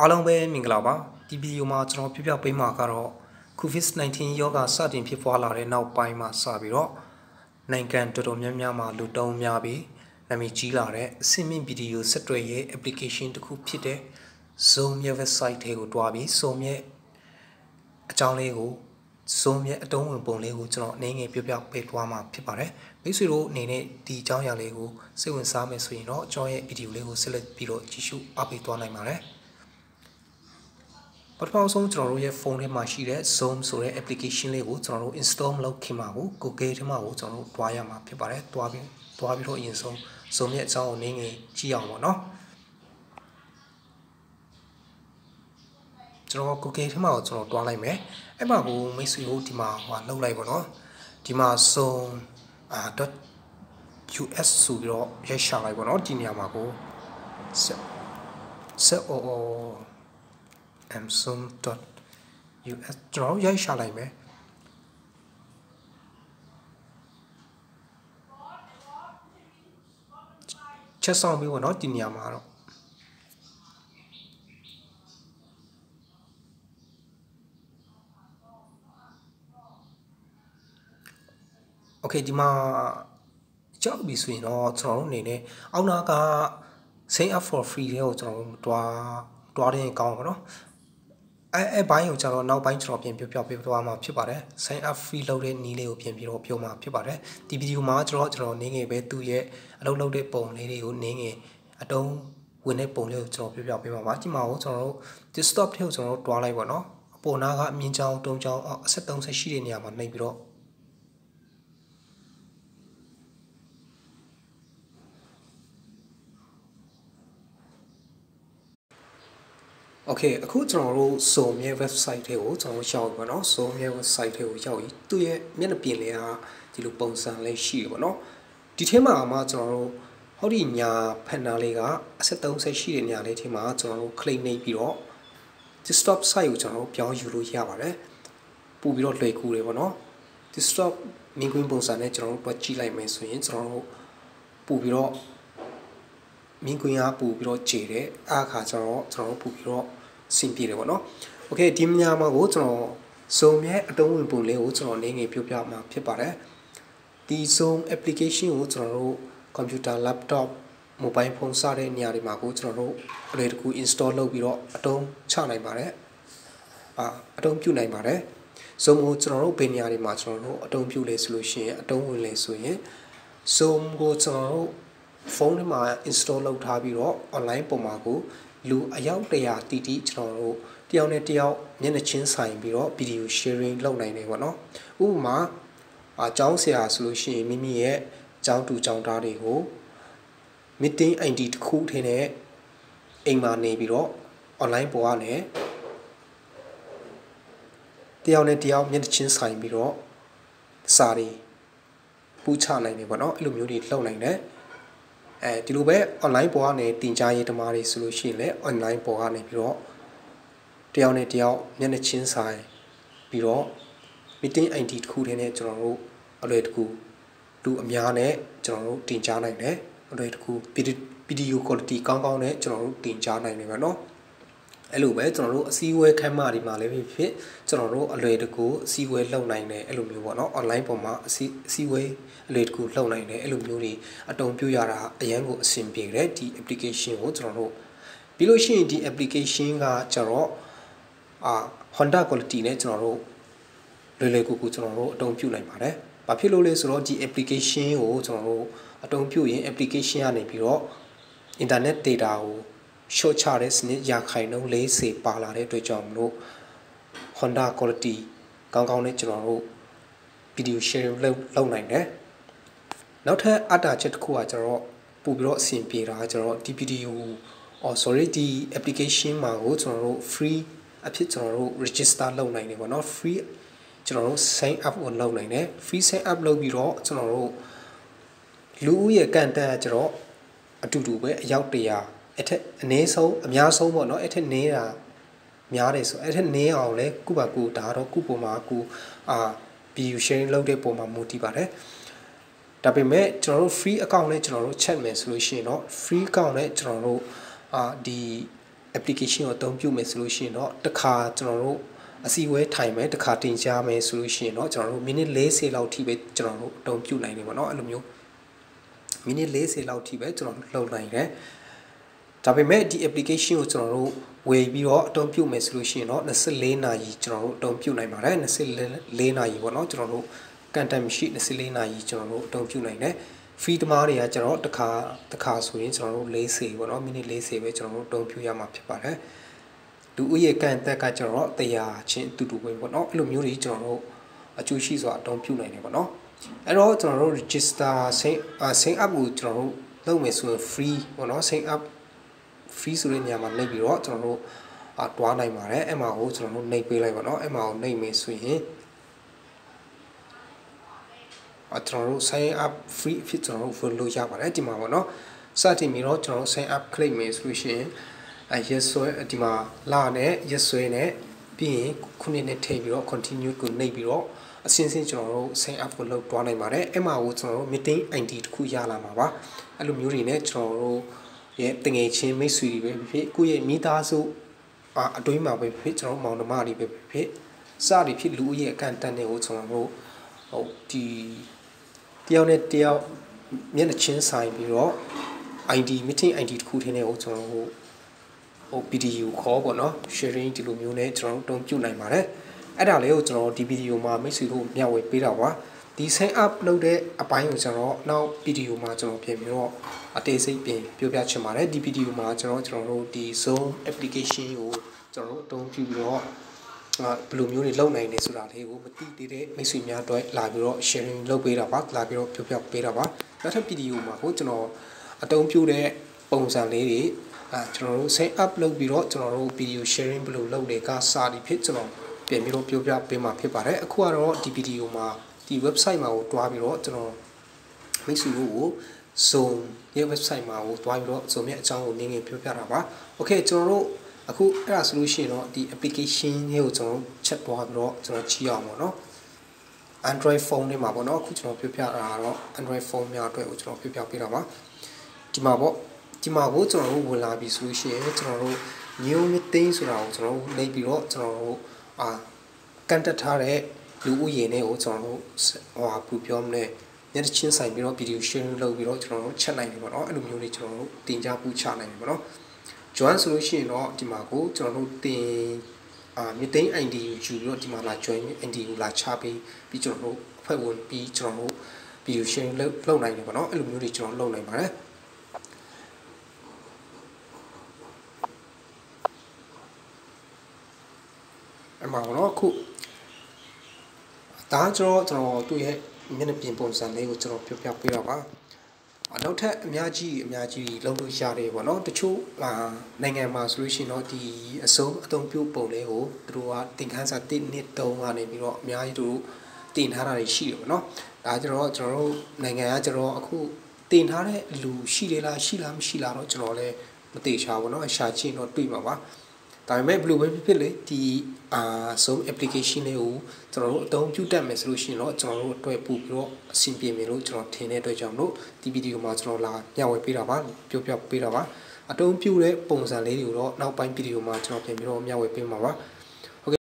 အားလုံးပဲမင်္ဂလာပါဒီဗီဒီယိုမှာကျွန်တော်ပြပြပေးမှာကတော့ COVID-19 ရောဂါစတင်ဖြစ်ပွားလာတဲ့နောက်ပိုင်းမှာစပြီးတော့နိုင်ငံတော်တော်များများမှာလူတုံးများပြီးနာမည်ကြီးလာတဲ့အဆင့်မြင့်ဗီဒီယိုဆက်သွယ်ရေး application တစ်ခုဖြစ်တဲ့ Zoom ရဲ့ website ထဲကိုတွားပြီး Zoom ရဲ့အကြောင်းလေးကို Zoom ရဲ့အတုံးဝင်ပုံလေးကိုကျွန်တော်အနေငယ်ပြပြပေးသွားမှာဖြစ်ပါတယ်မိတ်ဆွေတို့အနေနဲ့ဒီအကြောင်းအရာလေးကိုစိတ်ဝင်စားမယ်ဆိုရင်တော့ကျွန်တော်ရဲ့ဗီဒီယိုလေးကိုဆက်လက်ပြီးတော့ကြည့်ရှုအားပေးသွားနိုင်ပါတယ်ပထမဆုံးကျွန်တော်တို့ရဲ့ဖုန်းထဲမှာရှိတဲ့ Zoom ဆိုတဲ့ application လေးကိုကျွန်တော်တို့ install လုပ်ခင်မှာကို Google ထဲမှာကိုကျွန်တော်တို့တွားရမှာဖြစ်ပါတယ်တွားပြီးတော့အရင်ဆုံး Zoom ရဲ့အကြောင်းကိုနည်းငယ်ကြည့်အောင်ပါနော်ကျွန်တော် Google ထဲမှာကိုကျွန်တော်တွားလိုက်မယ်အဲ့မှာကိုမိတ်ဆွေတို့ဒီမှာလှုပ်လိုက်ပါနော်ဒီမှာ zoom.us ဆိုပြီးတော့ရိုက်ရှာလိုက်ပါနော်ဒီနေရာမှာကိုzoom.us ကျွန်တော်ရိုက်ရှာလိုက်မယ်ချက်ဆောင်ပြီးပေါ့နော်ဒီနေရာမှာတော့โอเคဒီမှာကြောက်ပြီဆိုရင်တော့ကျွန်တော်တို့အနေနဲ့အောက်နာက sign up for free တွေကိုကျွန်တော်တို့တွားရင်ကောင်းပါတော့အဲဘိုင်းကိုကျွန်တော်နောက်ပိုင်းကျွန်တော်ပြန်ပြောပြသွားမှာဖြစ်ပါတယ် sign up free လုပ်တဲ့နည်းလေးကိုပြန်ပြီးတော့ပြောမှာဖြစ်ပါတယ်ဒီဗီဒီယိုမှာကျွန်တော်နည်းငယ်ပဲသူ့ရဲ့အလုပ်လုပ်တဲ့ပုံလေးတွေကိုနည်းငယ်အတုံးဝင်တဲ့ပုံလေးကိုကျွန်တော်ပြောပြပေးမှာပါဒီမှာကိုကျွန်တော်တို့ desktop ထဲကိုကျွန်တော်တို့တွားလိုက်ပါတော့အပေါ်နာကအမြင့်ချောင်းတုံးချောင်းအဆက်30ရှိတဲ့နေရာမှာနှိပ်ပြီးတော့โอเคအခုကျွန်တော်တို့ Zoom ရဲ့ website ထဲကိုကျွန်တော်ရောက်ပါတော့ Zoom ရဲ့ website ထဲကိုရောက်ပြီးသူ့ရဲ့မျက်နှာပြင်လေးကဒီလိုပုံစံလေးရှိတယ်ပေါ့နော်ဒီထဲမှာမှကျွန်တော်တို့ဟောဒီညာဖက်နာလေးကအဆက်30ရှိတဲ့ညာလေးထဲမှာကျွန်တော်တို့ click နှိပ်ပြီးတော့ desktop site ကိုကျွန်တော်တို့ပြောင်းယူလို့ရပါတယ်ပို့ပြီးတော့လွယ်ကူတယ်ပေါ့နော် desktop မြင်ကွင်းပုံစံနဲ့ကျွန်တော်တို့တွက်ကြည့်လိုက်မယ်ဆိုရင်ကျွန်တော်တို့ပို့ပြီးတော့မြင်ကွင်းအားပို့ပြီးတော့ခြေတယ်အားခါကျွန်တော်တို့ပို့ပြီးတော့စင်ပြေတယ်ပေါ့နော်โอเคဒီညမှာကိုကျွန်တော် Zoom ရဲ့အတုံးဝင်ပုံလေးကိုကျွန်တော်နေငယ်ပြောပြမှာဖြစ်ပါတယ်ဒီ Zoom application ကိုကျွန်တော်တို့ computer laptop mobile phone စတဲ့နေရာတွေမှာကိုကျွန်တော်တို့အလွယ်တကူ install လုပ်ပြီးတော့အတုံးချနိုင်ပါတယ်အတုံးပြုနိုင်ပါတယ် Zoom ကိုကျွန်တော်တို့ဘယ်နေရာတွေမှာကျွန်တော်တို့အတုံးပြုလဲဆိုလို့ရှိရင်အတုံးဝင်လဲဆိုရင် Zoom ကိုကျွန်တော်တို့ဖုန်းထဲမှာ install လုပ်ထားပြီးတော့ online ပုံမှာကိုလူအယောက်100တီတီကျွန်တော်တို့တယောက်နဲ့တယောက်မျက်နှာချင်းဆိုင်ပြီးတော့ video sharing လုပ်နိုင်တယ်ပေါ့နော်ဥပမာအကြောင်းဆရာဆိုလို့ရှိရင်မိမိရဲ့အကြောင်းတူအကြောင်းသားတွေကို meeting ID တစ်ခုထင်းနဲ့အိမ်မှာနေပြီးတော့ online ပေါ်ကနေတယောက်နဲ့တယောက်မျက်နှာချင်းဆိုင်ပြီးတော့စာတွေပူချနိုင်တယ်ပေါ့နော်အဲ့လိုမျိုးတွေလုပ်နိုင်တယ်ဒီလိုပဲ online ပေါ်ကနေတင်ကြားရေးဓမ္မတွေဆိုလို့ရှိရင်လည်း online ပေါ်ကနေပြီးတော့တယောက်နဲ့တယောက်မျက်နှာချင်းဆိုင်ပြီးတော့ meeting ID တစ်ခုတည်းနဲ့ကျွန်တော်တို့အလွယ်တကူလူအများနဲ့ကျွန်တော်တို့တင်ကြားနိုင်တယ်အလွယ်တကူ video quality ကောင်းနဲ့ကျွန်တော်တို့တင်ကြားနိုင်တယ်ပါနော်အဲ့လိုပဲကျွန်တော်တို့အစည်းအဝေးခန်းမတွေမှာလည်းဖြစ်ကျွန်တော်တို့အလွယ်တကူအစည်းအဝေးလုပ်နိုင်တယ်အဲ့လိုမျိုးပေါ့နော် online ပေါ်မှာအစည်းအဝေးအလွယ်တကူလုပ်နိုင်တယ်အဲ့လိုမျိုးတွေအတုံးပြရတာအရန်ကိုအဆင်ပြေတယ်ဒီ application ကိုကျွန်တော်တို့ပြီးလို့ရှိရင်ဒီ application ကကျတော့Honda quality နဲ့ကျွန်တော်တို့လွယ်ကူကျွန်တော်တို့အတုံးပြုနိုင်ပါတယ်ဘာဖြစ်လို့လဲဆိုတော့ဒီ application ကိုကျွန်တော်တို့အတုံးပြုရင် application ကနေပြီးတော့ internet data ကိုshort ချတဲ့စနစ်ရာခိုင်နှုန်း40ပါလာတဲ့အတွက်ကြောင့်မလို့ Honda quality ကောင်းနဲ့ကျွန်တော်တို့ video sharing လုပ်နိုင်တယ်နောက်ထပ်အတားချက်တစ်ခုကကျွန်တော်ပို့ပြီးတော့အဆင်ပြေတာကျွန်တော်ဒီ videoဒီ application မှာကိုကျွန်တော်တို့ free အဖြစ်ကျွန်တော်တို့ register လုပ်နိုင်တယ်ပေါ့နော် free ကျွန်တော်တို့ sign up ကိုလုပ်နိုင်တယ် free sign up လုပ်ပြီးတော့ကျွန်တော်တို့လူဦးရေကန်တက်ကျွန်တော်အတူတူပဲအယောက်100အထက်အနည်းဆုံးအများဆုံးပေါ့နော်အထက်နေတာများတယ်ဆိုအထက်နေအောင်လဲကုပါကူဒါတော့ကုပေါ်မှာကူvideo sharing လုပ်တဲ့ပုံမှာမူတည်ပါတယ်ဒါပေမဲ့ကျွန်တော်တို့ free account နဲ့ကျွန်တော်တို့ check မယ်ဆိုလို့ရှိရင်တော့ free account နဲ့ကျွန်တော်တို့ဒီ application ကိုအသုံးပြုမယ်ဆိုလို့ရှိရင်တော့တစ်ခါကျွန်တော်တို့အစီအဝဲထိုင်မယ်တစ်ခါတင်ကြားမယ်ဆိုလို့ရှိရင်တော့ကျွန်တော်တို့မိနစ်40လောက်ထိပဲကျွန်တော်တို့အသုံးပြုနိုင်တယ်ပေါ့နော်အဲ့လိုမျိုးမိနစ်40လောက်ထိပဲကျွန်တော်တို့လုပ်နိုင်တယ်ဒါပေမဲ့ဒီ application ကိုကျွန်တော်တို့ဝယ်ပြီးတော့အသုံးပြုမယ်ဆိုလို့ရှိရင်တော့24နာရီကျွန်တော်တို့အသုံးပြုနိုင်ပါတယ်24နာရီပေါ့နော်ကျွန်တော်တို့ကန်တန်မရှိ24နာရီကျွန်တော်တို့အသုံးပြုနိုင်တယ်free သမားတွေကကျွန်တော်တစ်ခါဆိုရင်ကျွန်တော်တို့40ပေါ့နော်မိနစ်40ပဲကျွန်တော်တို့အသုံးပြုရမှာဖြစ်ပါတယ်လူဦးရေကန်တက်ကကျွန်တော်တို့100ချင်းအတူတူပဲပေါ့နော်အဲ့လိုမျိုးတွေကျွန်တော်တို့အကျိုးရှိစွာအသုံးပြုနိုင်တယ်ပေါ့နော်အဲ့တော့ကျွန်တော်တို့ register sign up ကိုကျွန်တော်တို့လုပ်မယ်ဆိုရင် free ပေါ့နော် sign up free ဆိုတဲ့နေရာမှာနှိပ်ပြီးတော့ကျွန်တော်တို့တွားနိုင်ပါတယ်အဲ့မှာကိုကျွန်တော်တို့နှိပ်ပေးလိုက်ပါတော့အဲ့မှာကိုနှိပ်မယ်ဆိုရင်ကျွန်တော်တို့ sign up free ဖြစ်ကျွန်တော်တို့ follow ရပါတယ်ဒီမှာပေါ့နော်စတင်ပြီးတော့ကျွန်တော်တို့ sign up click မယ်ဆိုလို့ရှိရင်yes ဆွဲဒီမှာလာနဲ့ yes ဆွဲနဲ့ပြီးရင်ခုနှစ်နဲ့ထည့်ပြီးတော့ continue ကိုနှိပ်ပြီးတော့အစဉ်စဉ်ကျွန်တော်တို့ sign up ကိုလုပ်တွားနိုင်ပါတယ်အဲ့မှာကိုကျွန်တော်တို့ meeting ID တခုရလာမှာပါအဲ့လိုမျိုးတွေနဲ့ကျွန်တော်တို့ရဲ့တငယ်ချင်းမိတ်ဆွေတွေပဲဖြစ်ကိုယ့်ရဲ့မိသားစုအတွင်းမှာပဲဖြစ်ကျွန်တော်မောင်နှမတွေပဲဖြစ်စသည်ဖြစ်လူရဲ့အကန့်အသတ်တွေကိုကျွန်တော်တို့ဟုတ်ဒီတယောက်နဲ့တယောက်မျက်နှာချင်းဆိုင်ပြီးတော့ ID meeting ID တခုထင်းတဲ့ကိုကျွန်တော်တို့ဟို video ခေါ်ပေါ့နော် sharing ဒီလိုမျိုးနဲ့ကျွန်တော်တို့တုံ့ပြုနိုင်ပါတယ်အဲ့ဒါလေးကိုကျွန်တော်ဒီ video မှာမိတ်ဆွေတို့မျှဝေပေးတာပါဒီ sign up လုပ်တဲ့အပိုင်းကိုကျွန်တော်နောက် video မှာကျွန်တော်ပြင်ပြီးတော့အသေးစိတ်ပြင်ပြောပြချင်ပါတယ်ဒီ video မှာကျွန်တော်တို့ဒီ Zoom application ကိုကျွန်တော်တို့အသုံးပြုပြီးတော့ဘယ်လိုမျိုးတွေလုပ်နိုင်လဲဆိုတာလေးကိုမသိသေးတဲ့မိတ်ဆွေများအတွက်လာပြီးတော့ sharing လုပ်ပေးတာပါလာပြီးတော့ပြောပြပေးတာပါနောက်ထပ် video မှာကိုကျွန်တော်အသုံးပြုတဲ့ပုံစံလေးတွေကျွန်တော်တို့ sign up လုပ်ပြီးတော့ကျွန်တော်တို့ video sharing ဘယ်လိုလုပ်လဲကစာဒီဖြစ်ကျွန်တော်ပြင်ပြီးတော့ပြောပြပေးမှာဖြစ်ပါတယ်အခုကတော့ဒီ video မှာဒီ website မှာကိုတွားပြီးတော့ကျွန်တော်မိတ်ဆွေတို့ကို Zoom ရဲ့ website မှာကိုတွားပြီးတော့ Zoom ရဲ့အကြောင်းကိုနည်းနည်းပြောပြတာပါ Okay ကျွန်တော်တို့အခုအဲ့ဒါဆိုလို့ရှိရင်တော့ဒီ application လေးကိုကျွန်တော်ချက်တွားပြီးတော့ကျွန်တော်ကြည့်အောင်ပေါ့နော် Android phone တွေမှာပေါ့နော်အခုကျွန်တော်ပြောပြတာတော့ Android phone များအတွက်ကိုကျွန်တော်ပြောပြပေးတာပါဒီမှာပေါ့ဒီမှာကိုကျွန်တော်တို့ဝင်လာပြီဆိုလို့ရှိရင်ကျွန်တော်တို့ new meeting ဆိုတာကိုကျွန်တော်တို့နှိပ်ပြီးတော့ကျွန်တော်တို့ကန်တက်ထားတဲ့လူဦးရေနဲ့ကိုကျွန်တော်တို့ဟိုပြောမလဲညနေချင်းဆိုင်ပြီးတော့ video sharing လုပ်ပြီးတော့ကျွန်တော်တို့ချက်နိုင်တယ်ပေါ့နော်အဲ့လိုမျိုးတွေကျွန်တော်တို့တင်ကြပူချနိုင်တယ်ပေါ့နော် join ဆိုလို့ရှိရင်တော့ဒီမှာကိုကျွန်တော်တို့တင်meeting ID ကိုယူပြီးတော့ဒီမှာလာ join ID ကိုလာချပြီးကျွန်တော်တို့အဖွဲ့ဝင်ပြီးကျွန်တော်တို့ video sharing လုပ်နိုင်တယ်ပေါ့နော်အဲ့လိုမျိုးတွေကျွန်တော်လုပ်နိုင်ပါတယ်အဲ့မှာတော့အခုဒါကျွန်တော်သူ့ရဲ့မျက်နှာပြင်ပုံစံလေးကိုကျွန်တော်ပြောပြပေးတော့ပါနောက်ထပ်အများကြီးလုပ်လို့ရတယ်ပေါ့နော်တချို့နိုင်ငံမှာဆိုလို့ရှိရင်တော့ဒီအစုံအသုံးပြုပုံလေးကိုသူတို့ကတင်ခန်းစာ1 2 3ကနေပြီးတော့အများကြီးတို့တင်ထားတာတွေရှိတယ်ပေါ့နော်ဒါကျွန်တော်တို့နိုင်ငံကကျွန်တော်အခုတင်ထားတဲ့လူရှိတယ်လားရှိလားမရှိလားတော့ကျွန်တော်လည်းမသိချာဘူးပေါ့နော်ရှာချင်းတော့တွေ့မှာပါဒါပေမဲ့ဘယ်လိုပဲဖြစ်လေဒီ Zoom application လေးကိုကျွန်တော်တို့အသုံးပြုတတ်မယ်ဆိုလို့ရှိရင်တော့ကျွန်တော်တို့အတွက်ပို့ပြီးတော့အဆင်ပြေမယ်လို့ကျွန်တော်ထင်တဲ့အတွက်ကြောင့်လို့ဒီ video မှာကျွန်တော်လာမျှဝေပေးတာပါပြောပြပေးတာပါအသုံးပြုတဲ့ပုံစံလေးတွေကိုတော့နောက်ပိုင်း video မှာကျွန်တော်ပြင်ပြီးတော့မျှဝေပေးမှာပါ